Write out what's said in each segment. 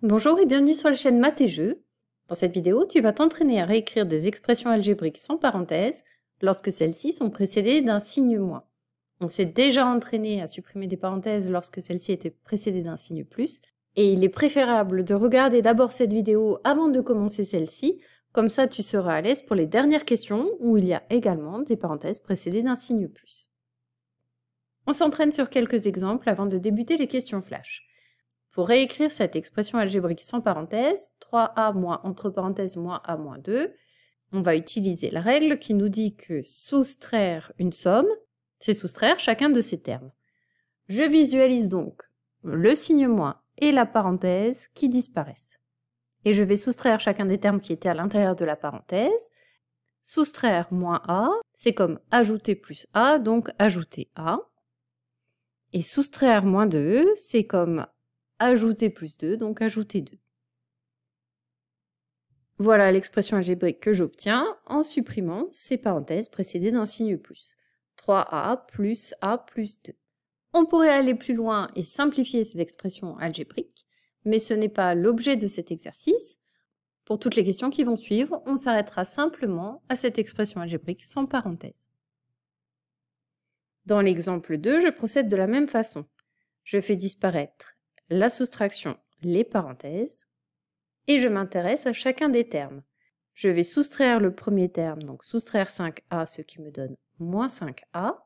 Bonjour et bienvenue sur la chaîne Maths et Jeux. Dans cette vidéo, tu vas t'entraîner à réécrire des expressions algébriques sans parenthèse lorsque celles-ci sont précédées d'un signe moins. On s'est déjà entraîné à supprimer des parenthèses lorsque celles-ci étaient précédées d'un signe plus, et il est préférable de regarder d'abord cette vidéo avant de commencer celle-ci, comme ça tu seras à l'aise pour les dernières questions où il y a également des parenthèses précédées d'un signe plus. On s'entraîne sur quelques exemples avant de débuter les questions flash. Pour réécrire cette expression algébrique sans parenthèse, 3a moins entre parenthèses moins a moins 2, on va utiliser la règle qui nous dit que soustraire une somme, c'est soustraire chacun de ces termes. Je visualise donc le signe moins et la parenthèse qui disparaissent. Et je vais soustraire chacun des termes qui étaient à l'intérieur de la parenthèse. Soustraire moins a, c'est comme ajouter plus a, donc ajouter a. Et soustraire moins 2, c'est comme ajouter plus 2, donc ajouter 2. Voilà l'expression algébrique que j'obtiens en supprimant ces parenthèses précédées d'un signe plus. 3a plus a plus 2. On pourrait aller plus loin et simplifier cette expression algébrique, mais ce n'est pas l'objet de cet exercice. Pour toutes les questions qui vont suivre, on s'arrêtera simplement à cette expression algébrique sans parenthèse. Dans l'exemple 2, je procède de la même façon. Je fais disparaître la soustraction, les parenthèses, et je m'intéresse à chacun des termes. Je vais soustraire le premier terme, donc soustraire 5a, ce qui me donne moins 5a,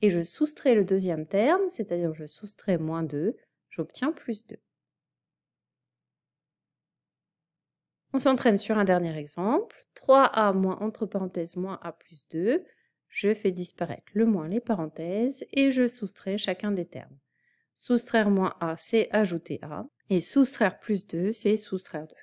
et je soustrais le deuxième terme, c'est-à-dire je soustrais moins 2, j'obtiens plus 2. On s'entraîne sur un dernier exemple. 3a moins entre parenthèses moins a plus 2, je fais disparaître le moins, les parenthèses, et je soustrais chacun des termes. Soustraire moins a, c'est ajouter a, et soustraire plus 2, c'est soustraire 2.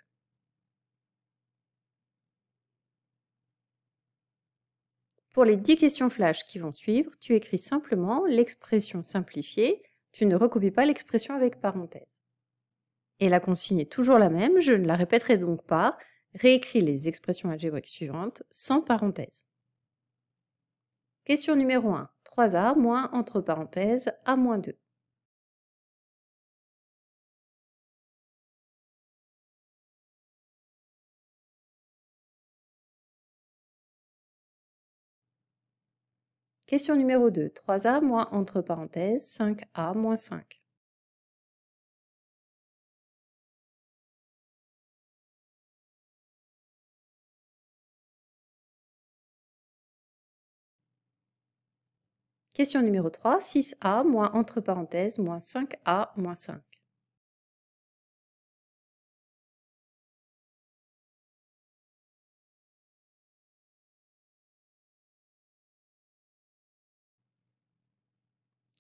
Pour les 10 questions flash qui vont suivre, tu écris simplement l'expression simplifiée, tu ne recopies pas l'expression avec parenthèse. Et la consigne est toujours la même, je ne la répéterai donc pas, réécris les expressions algébriques suivantes sans parenthèse. Question numéro 1, 3a moins entre parenthèses a moins 2. Question numéro 2, 3a moins entre parenthèses 5a moins 5. Question numéro 3, 6a moins entre parenthèses moins 5a moins 5.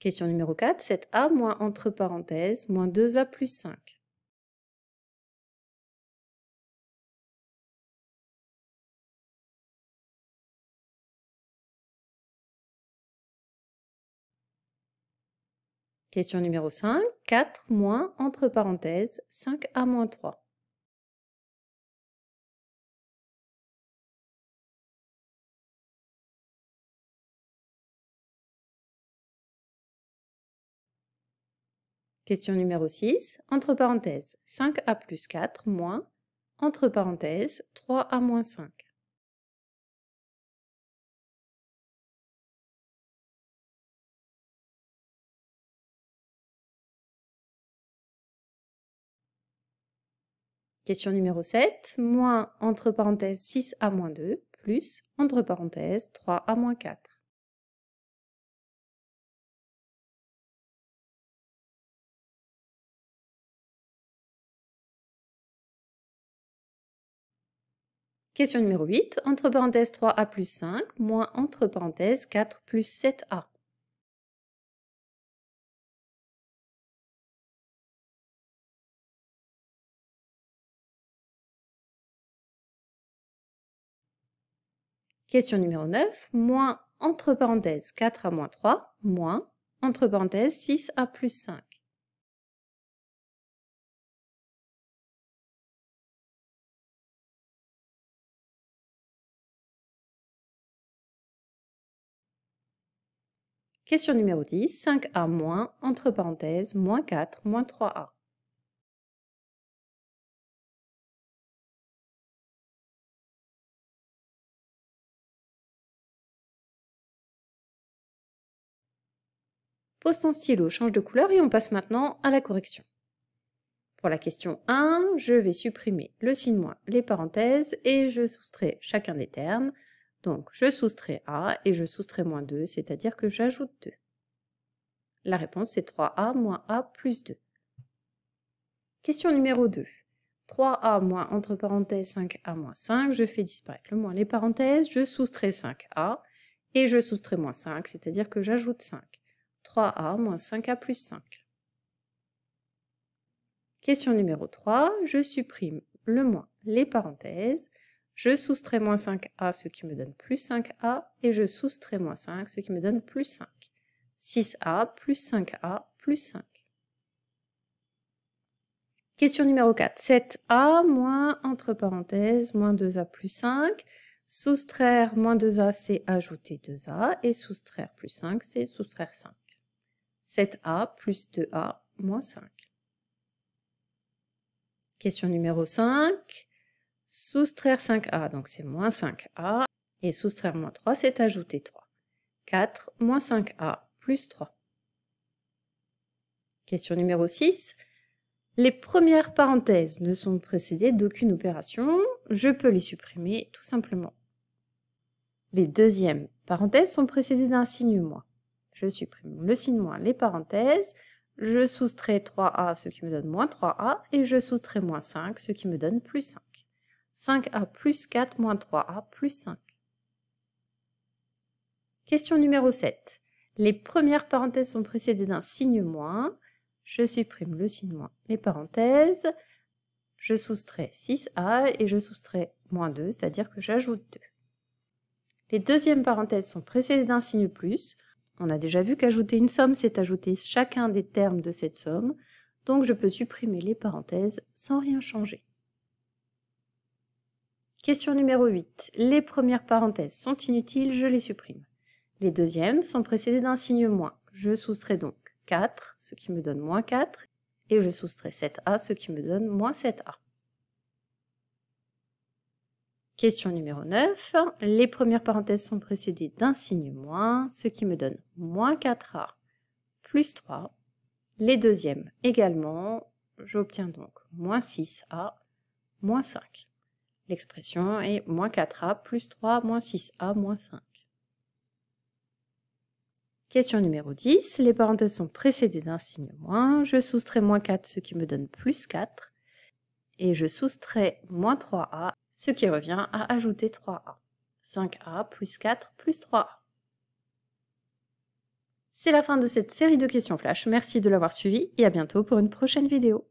Question numéro 4, 7a moins entre parenthèses moins 2a plus 5. Question numéro 5, 4 moins entre parenthèses 5a moins 3. Question numéro 6, entre parenthèses 5a plus 4 moins, entre parenthèses 3a moins 5. Question numéro 7, moins entre parenthèses 6a moins 2 plus, entre parenthèses 3a moins 4. Question numéro 8, entre parenthèses 3a plus 5 moins entre parenthèses 4 plus 7a. Question numéro 9, moins entre parenthèses 4a moins 3 moins entre parenthèses 6a plus 5. Question numéro 10, 5a moins entre parenthèses moins 4 moins 3a. Pose ton stylo, change de couleur et on passe maintenant à la correction. Pour la question 1, je vais supprimer le signe moins, les parenthèses et je soustrais chacun des termes. Donc, je soustrais A et je soustrais moins 2, c'est-à-dire que j'ajoute 2. La réponse, c'est 3A moins A plus 2. Question numéro 2. 3A moins entre parenthèses 5A moins 5, je fais disparaître le moins les parenthèses, je soustrais 5A et je soustrais moins 5, c'est-à-dire que j'ajoute 5. 3A moins 5A plus 5. Question numéro 3, je supprime le moins les parenthèses, je soustrais moins 5A, ce qui me donne plus 5A, et je soustrais moins 5, ce qui me donne plus 5. 6A plus 5A plus 5. Question numéro 4, 7A moins entre parenthèses moins 2A plus 5. Soustraire moins 2A, c'est ajouter 2A, et soustraire plus 5, c'est soustraire 5. 7A plus 2A moins 5. Question numéro 5, soustraire 5A, donc c'est moins 5A, et soustraire moins 3, c'est ajouter 3. 4 moins 5A plus 3. Question numéro 6, les premières parenthèses ne sont précédées d'aucune opération, je peux les supprimer tout simplement. Les deuxièmes parenthèses sont précédées d'un signe moins. Je supprime le signe moins, les parenthèses, je soustrais 3A, ce qui me donne moins 3A, et je soustrais moins 5, ce qui me donne plus 5. 5A plus 4 moins 3A plus 5. Question numéro 7. Les premières parenthèses sont précédées d'un signe moins. Je supprime le signe moins, les parenthèses, je soustrais 6A et je soustrais moins 2, c'est-à-dire que j'ajoute 2. Les deuxièmes parenthèses sont précédées d'un signe plus. On a déjà vu qu'ajouter une somme, c'est ajouter chacun des termes de cette somme, donc je peux supprimer les parenthèses sans rien changer. Question numéro 8. Les premières parenthèses sont inutiles, je les supprime. Les deuxièmes sont précédées d'un signe moins. Je soustrais donc 4, ce qui me donne moins 4, et je soustrais 7A, ce qui me donne moins 7A. Question numéro 9. Les premières parenthèses sont précédées d'un signe moins, ce qui me donne moins 4A plus 3. Les deuxièmes également, j'obtiens donc moins 6A moins 5. L'expression est moins 4A plus 3 moins 6A moins 5. Question numéro 10. Les parenthèses sont précédées d'un signe moins. Je soustrais moins 4, ce qui me donne plus 4. Et je soustrais moins 3A, ce qui revient à ajouter 3A. 5A plus 4 plus 3A. C'est la fin de cette série de questions flash. Merci de l'avoir suivi et à bientôt pour une prochaine vidéo.